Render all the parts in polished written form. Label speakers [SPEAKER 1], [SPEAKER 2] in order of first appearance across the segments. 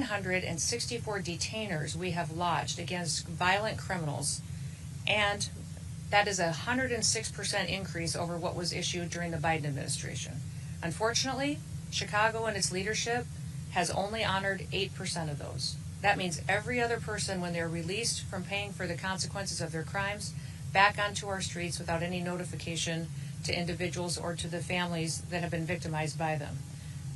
[SPEAKER 1] 1,464 detainers we have lodged against violent criminals, and that is a 106% increase over what was issued during the Biden administration. Unfortunately, Chicago and its leadership has only honored 8% of those. That means every other person, when they're released from paying for the consequences of their crimes, back onto our streets without any notification to individuals or to the families that have been victimized by them.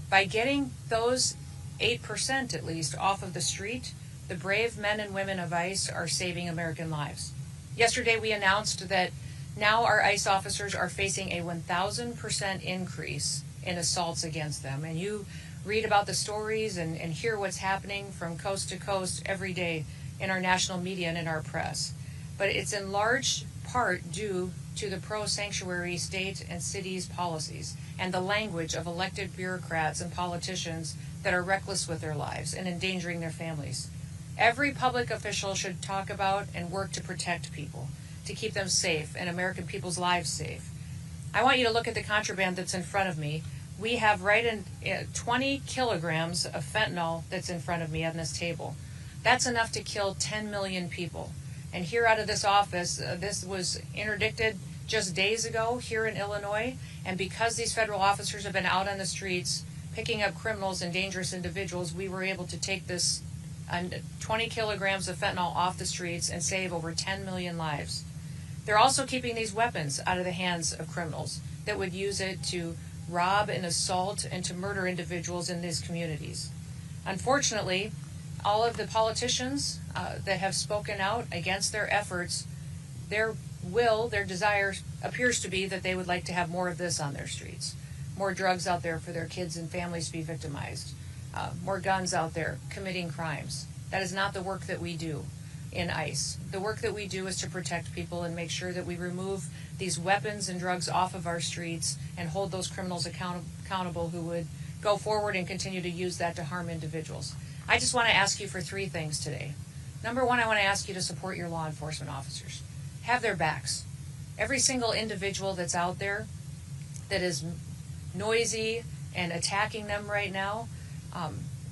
[SPEAKER 1] By getting those 8% at least off of the street, the brave men and women of ICE are saving American lives. Yesterday we announced that now our ICE officers are facing a 1,000% increase in assaults against them. And you read about the stories and hear what's happening from coast to coast every day in our national media and in our press. But it's in large part due to the pro-sanctuary state and cities policies and the language of elected bureaucrats and politicians that are reckless with their lives and endangering their families. Every public official should talk about and work to protect people, to keep them safe and American people's lives safe. I want you to look at the contraband that's in front of me. We have 20 kilograms of fentanyl that's in front of me on this table. That's enough to kill 10 million people. And here out of this office, this was interdicted just days ago here in Illinois. And because these federal officers have been out on the streets picking up criminals and dangerous individuals, we were able to take this 20 kilograms of fentanyl off the streets and save over 10 million lives. They're also keeping these weapons out of the hands of criminals that would use it to rob and assault and to murder individuals in these communities. Unfortunately, all of the politicians that have spoken out against their efforts, their desire appears to be that they would like to have more of this on their streets. More drugs out there for their kids and families to be victimized. More guns out there committing crimes. That is not the work that we do in ICE. The work that we do is to protect people and make sure that we remove these weapons and drugs off of our streets and hold those criminals accountable who would go forward and continue to use that to harm individuals. I just want to ask you for three things today. Number one, I want to ask you to support your law enforcement officers. Have their backs. Every single individual that's out there that is noisy and attacking them right now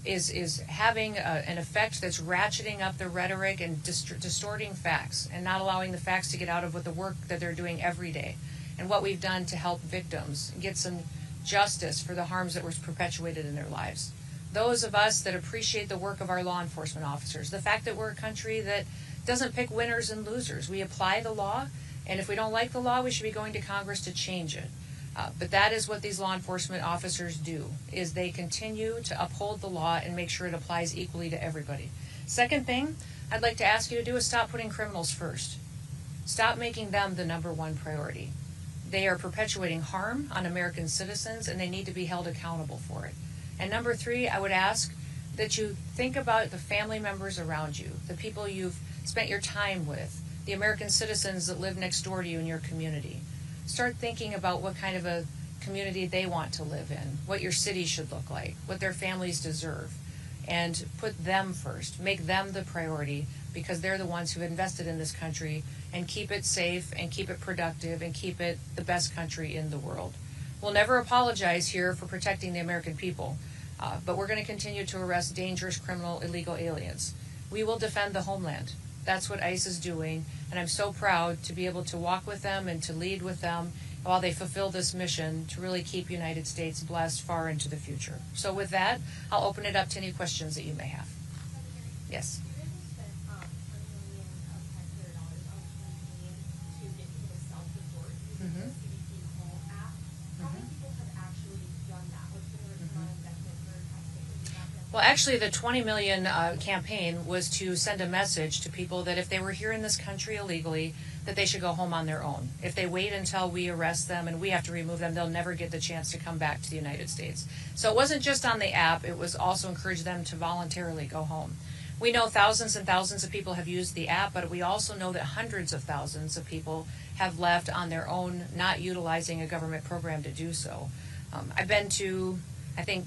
[SPEAKER 1] is having an effect that's ratcheting up the rhetoric and distorting facts and not allowing the facts to get out of what the work that they're doing every day and what we've done to help victims get some justice for the harms that were perpetuated in their lives. Those of us that appreciate the work of our law enforcement officers, the fact that we're a country that doesn't pick winners and losers. We apply the law, and if we don't like the law, we should be going to Congress to change it. But that is what these law enforcement officers do, is they continue to uphold the law and make sure it applies equally to everybody. Second thing I'd like to ask you to do is stop putting criminals first. Stop making them the number one priority. They are perpetuating harm on American citizens, and they need to be held accountable for it. And number three, I would ask that you think about the family members around you, the people you've spent your time with, the American citizens that live next door to you in your community. Start thinking about what kind of a community they want to live in, what your city should look like, what their families deserve, and put them first. Make them the priority because they're the ones who invested in this country, and keep it safe and keep it productive and keep it the best country in the world. We'll never apologize here for protecting the American people, but we're going to continue to arrest dangerous, criminal, illegal aliens. We will defend the homeland. That's what ICE is doing, and I'm so proud to be able to walk with them and to lead with them while they fulfill this mission to really keep United States blessed far into the future. So with that, I'll open it up to any questions that you may have. Yes. Well, actually, the 20 million campaign was to send a message to people that if they were here in this country illegally, that they should go home on their own. If they wait until we arrest them and we have to remove them, they'll never get the chance to come back to the United States. So it wasn't just on the app, it was also encourage them to voluntarily go home. We know thousands and thousands of people have used the app, but we also know that hundreds of thousands of people have left on their own, not utilizing a government program to do so. I've been to, I think,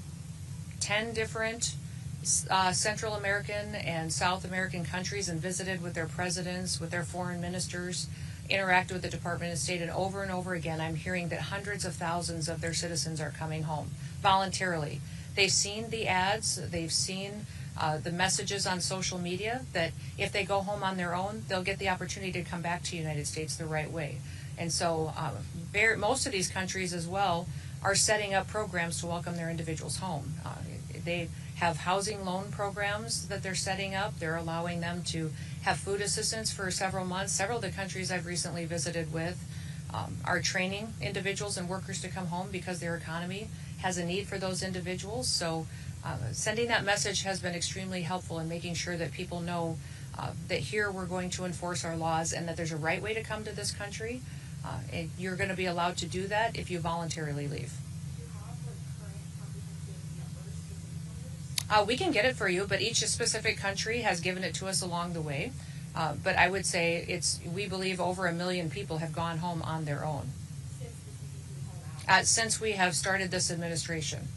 [SPEAKER 1] 10 different Central American and South American countries and visited with their presidents, with their foreign ministers, interacted with the Department of State, and over again I'm hearing that hundreds of thousands of their citizens are coming home voluntarily. They've seen the ads, they've seen the messages on social media that if they go home on their own, they'll get the opportunity to come back to the United States the right way. And so most of these countries as well are setting up programs to welcome their individuals home. They have housing loan programs that they're setting up. They're allowing them to have food assistance for several months. Several of the countries I've recently visited with are training individuals and workers to come home because their economy has a need for those individuals. So sending that message has been extremely helpful in making sure that people know that here we're going to enforce our laws and that there's a right way to come to this country. And you're going to be allowed to do that if you voluntarily leave. We can get it for you, but each specific country has given it to us along the way. But I would say we believe over 1 million people have gone home on their own. Since we have started this administration,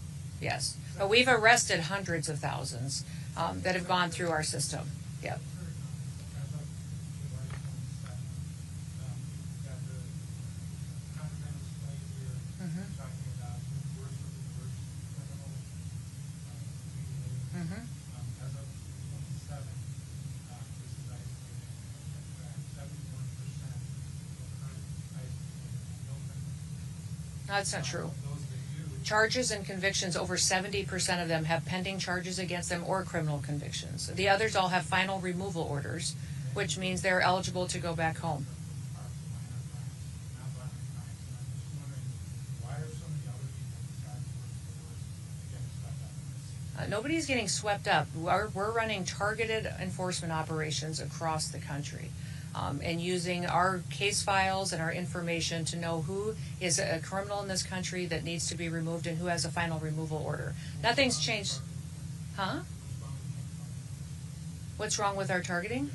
[SPEAKER 1] yes. But we've arrested hundreds of thousands that have gone through our system. Yep. No, that's not true. Charges and convictions, over 70% of them have pending charges against them or criminal convictions. The others all have final removal orders, which means they're eligible to go back home. Nobody's getting swept up. We're running targeted enforcement operations across the country. And using our case files and our information to know who is a criminal in this country that needs to be removed and who has a final removal order. Nothing's changed. Huh? What's wrong with our targeting?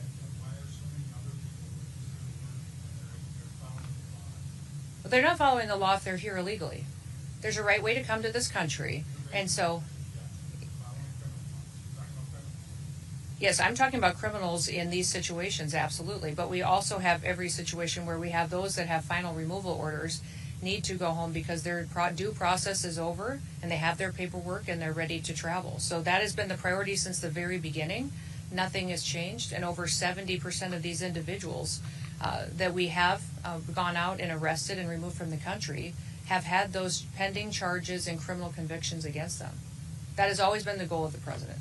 [SPEAKER 1] Well, they're not following the law if they're here illegally. There's a right way to come to this country. And so, yes, I'm talking about criminals in these situations, absolutely. But we also have every situation where we have those that have final removal orders need to go home because their due process is over and they have their paperwork and they're ready to travel. So that has been the priority since the very beginning. Nothing has changed. And over 70% of these individuals that we have gone out and arrested and removed from the country have had those pending charges and criminal convictions against them. That has always been the goal of the president.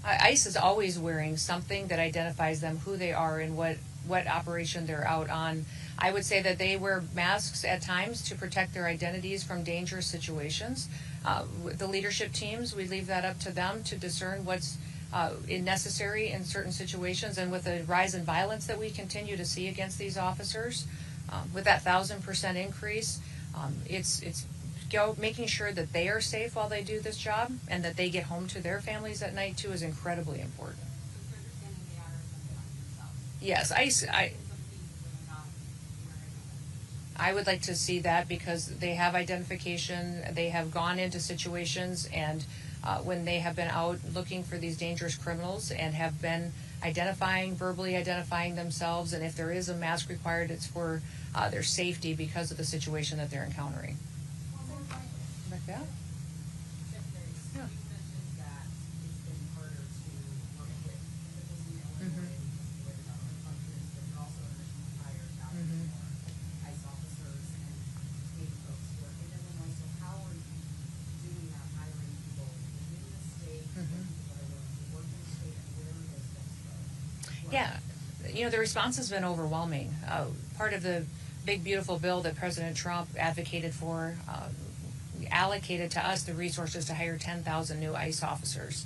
[SPEAKER 1] ICE is always wearing something that identifies them, who they are, and what operation they're out on. I would say that they wear masks at times to protect their identities from dangerous situations. The leadership teams, we leave that up to them to discern what's necessary in certain situations. And with the rise in violence that we continue to see against these officers, with that 1,000% increase, it's making sure that they are safe while they do this job and that they get home to their families at night too is incredibly important. Yes, I would like to see that because they have identification, they have gone into situations, and when they have been out looking for these dangerous criminals and have been verbally identifying themselves, and if there is a mask required, it's for their safety because of the situation that they're encountering. Like that? Yeah. Yeah, the response has been overwhelming. Part of the big, beautiful bill that President Trump advocated for allocated to us the resources to hire 10,000 new ICE officers.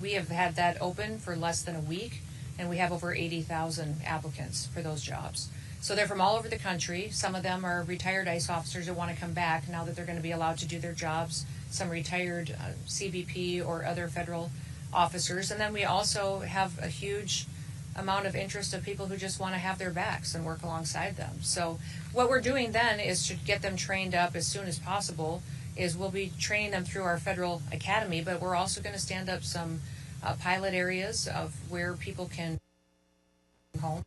[SPEAKER 1] We have had that open for less than a week, and we have over 80,000 applicants for those jobs. So they're from all over the country. Some of them are retired ICE officers that want to come back now that they're going to be allowed to do their jobs. Some retired CBP or other federal officers. And then we also have a huge amount of interest of people who just want to have their backs and work alongside them. So what we're doing then is to get them trained up as soon as possible. We'll be training them through our federal academy, but we're also going to stand up some pilot areas of where people can home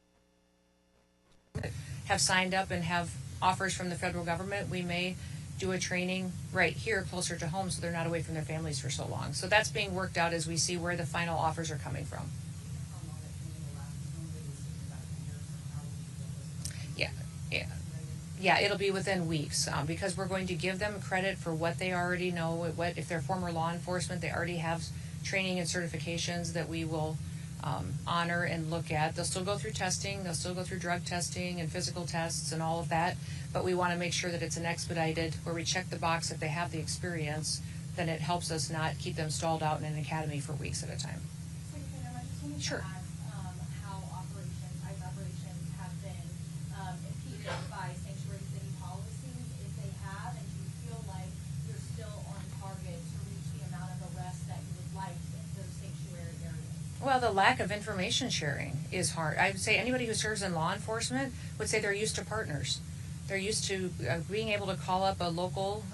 [SPEAKER 1] have signed up and have offers from the federal government, we may do a training right here closer to home so they're not away from their families for so long. So that's being worked out as we see where the final offers are coming from. Yeah, yeah. Yeah, it'll be within weeks because we're going to give them credit for what they already know. What if they're former law enforcement, they already have training and certifications that we will honor and look at. They'll still go through testing. They'll still go through drug testing and physical tests and all of that. But we want to make sure that it's an expedited, where we check the box if they have the experience, then it helps us not keep them stalled out in an academy for weeks at a time. Sure.
[SPEAKER 2] How ICE operations have been impeded by sanctuary city policies, if they have, and do you feel like you're still on target to reach the amount of arrests that you would like in those sanctuary areas?
[SPEAKER 1] Well, the lack of information sharing is hard. I would say anybody who serves in law enforcement would say they're used to partners. They're used to being able to call up a local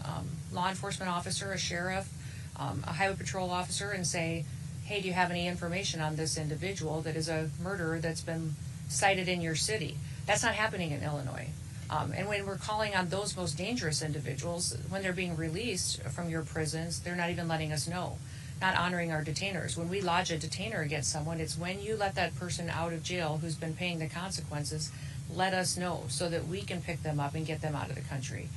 [SPEAKER 1] law enforcement officer, a sheriff, a highway patrol officer, and say, hey, do you have any information on this individual that is a murderer that's been cited in your city? That's not happening in Illinois. And when we're calling on those most dangerous individuals, when they're being released from your prisons, they're not even letting us know, not honoring our detainers. When we lodge a detainer against someone, it's when you let that person out of jail who's been paying the consequences, let us know so that we can pick them up and get them out of the country.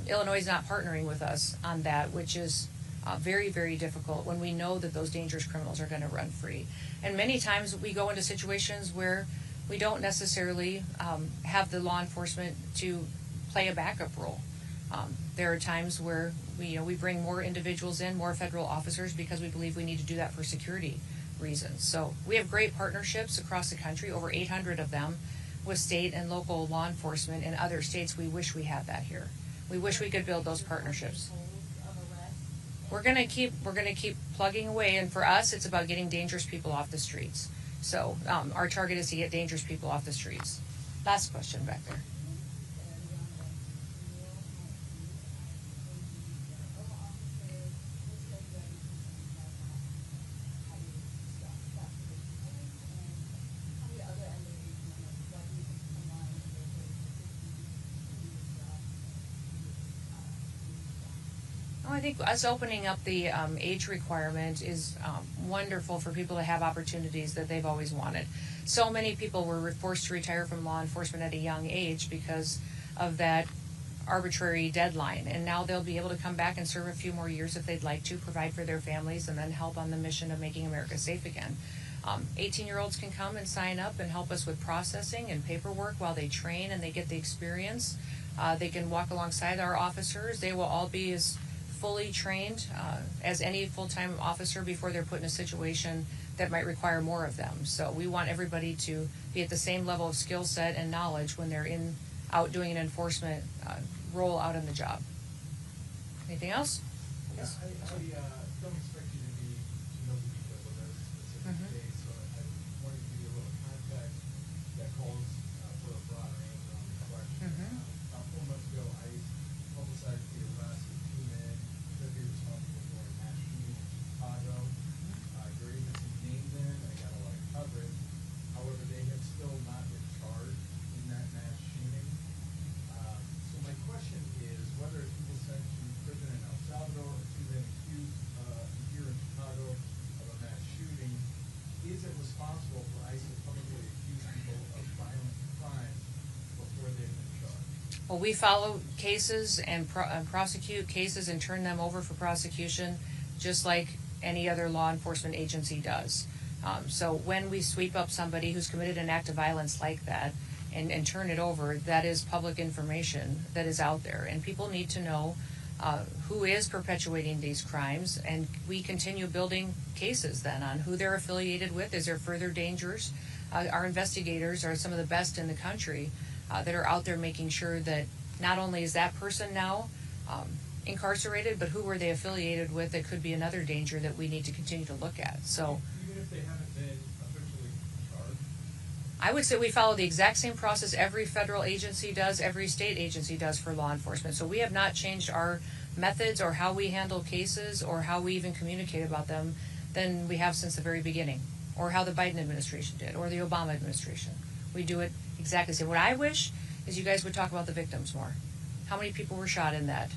[SPEAKER 1] Illinois is not partnering with us on that, which is very, very difficult when we know that those dangerous criminals are going to run free. And many times we go into situations where we don't necessarily have the law enforcement to play a backup role. There are times where we bring more individuals in, more federal officers, because we believe we need to do that for security reasons. So we have great partnerships across the country, over 800 of them, with state and local law enforcement in other states. We wish we had that here. We wish we could build those partnerships. We're gonna keep plugging away, and for us, it's about getting dangerous people off the streets. So our target is to get dangerous people off the streets. Last question back there. I think us opening up the age requirement is wonderful for people to have opportunities that they've always wanted. So many people were forced to retire from law enforcement at a young age because of that arbitrary deadline, and now they'll be able to come back and serve a few more years if they'd like to, provide for their families, and then help on the mission of making America safe again. 18-year-olds can come and sign up and help us with processing and paperwork while they train and they get the experience. They can walk alongside our officers. They will all be as fully trained as any full-time officer before they're put in a situation that might require more of them. So we want everybody to be at the same level of skill set and knowledge when they're out doing an enforcement role out on the job. Anything else?
[SPEAKER 3] Yes. I don't expect you to know the details of every specific case, so I wanted to give you a little context that calls for a broader answer on the question. About 4 months ago, I publicized the arrest of 2 men that be responsible for a mass shooting in Chicago. Your agency named them, and they got a lot of coverage. However, they have still not been charged in that mass shooting. So my question is whether if people sent to prison in El Salvador or 2 men accused here in Chicago of a mass shooting, is it responsible for ICE to publicly accuse people of violent crimes before they've been charged?
[SPEAKER 1] Well, we follow cases and prosecute cases and turn them over for prosecution just like any other law enforcement agency does. So when we sweep up somebody who's committed an act of violence like that and turn it over, that is public information that is out there. And people need to know who is perpetuating these crimes, and we continue building cases then on who they're affiliated with. Is there further dangers? Our investigators are some of the best in the country that are out there making sure that not only is that person now incarcerated, but who were they affiliated with that could be another danger that we need to continue to look at. So
[SPEAKER 3] even if they haven't been officially charged?
[SPEAKER 1] I would say we follow the exact same process every federal agency does, every state agency does for law enforcement. So we have not changed our methods or how we handle cases or how we even communicate about them than we have since the very beginning, or how the Biden administration did, or the Obama administration. We do it exactly the same. What I wish is you guys would talk about the victims more. How many people were shot in that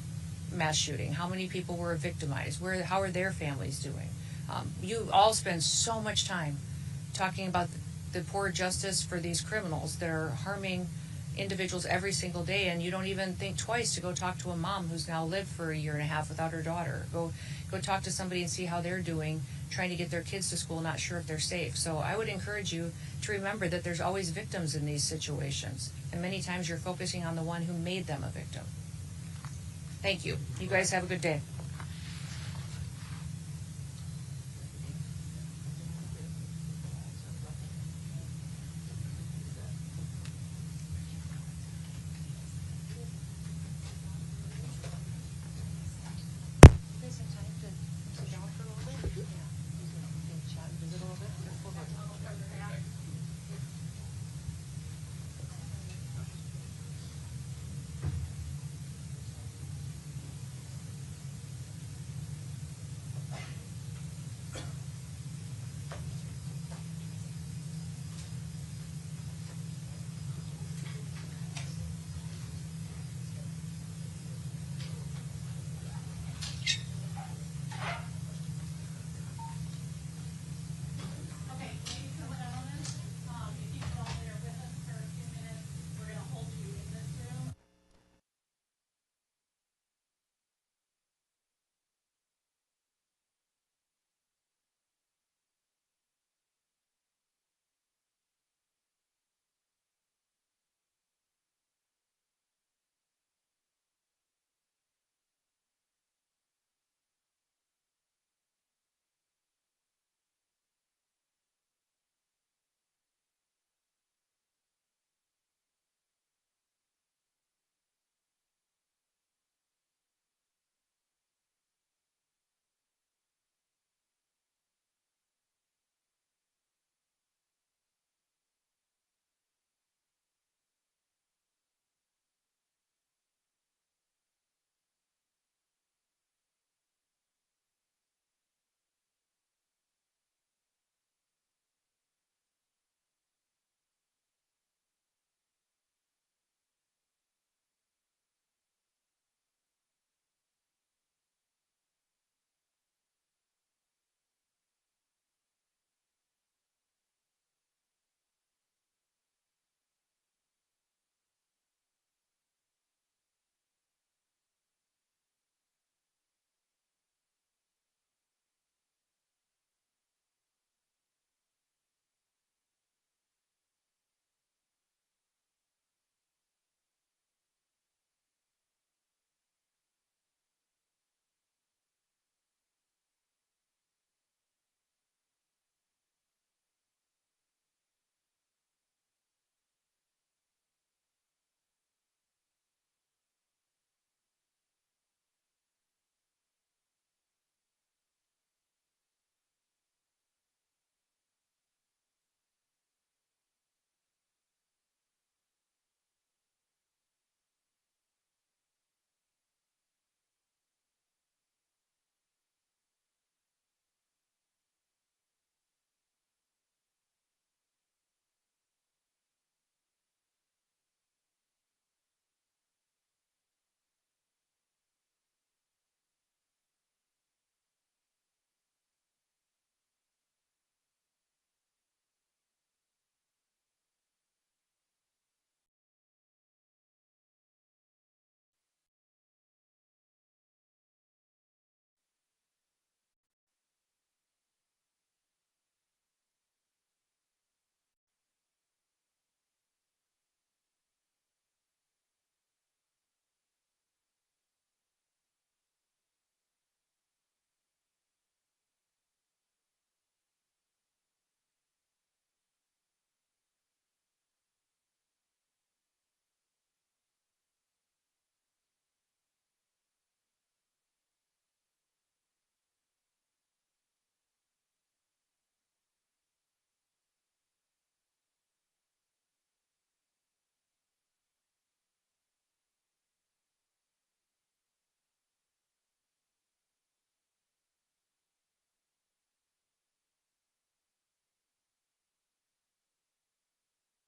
[SPEAKER 1] mass shooting? How many people were victimized? How are their families doing? You all spend so much time talking about the poor justice for these criminals that are harming individuals every single day, and you don't even think twice to go talk to a mom who's now lived for a year and a half without her daughter. Go talk to somebody and see how they're doing, trying to get their kids to school, not sure if they're safe. So I would encourage you to remember that there's always victims in these situations, and many times you're focusing on the one who made them a victim. Thank you. You guys have a good day.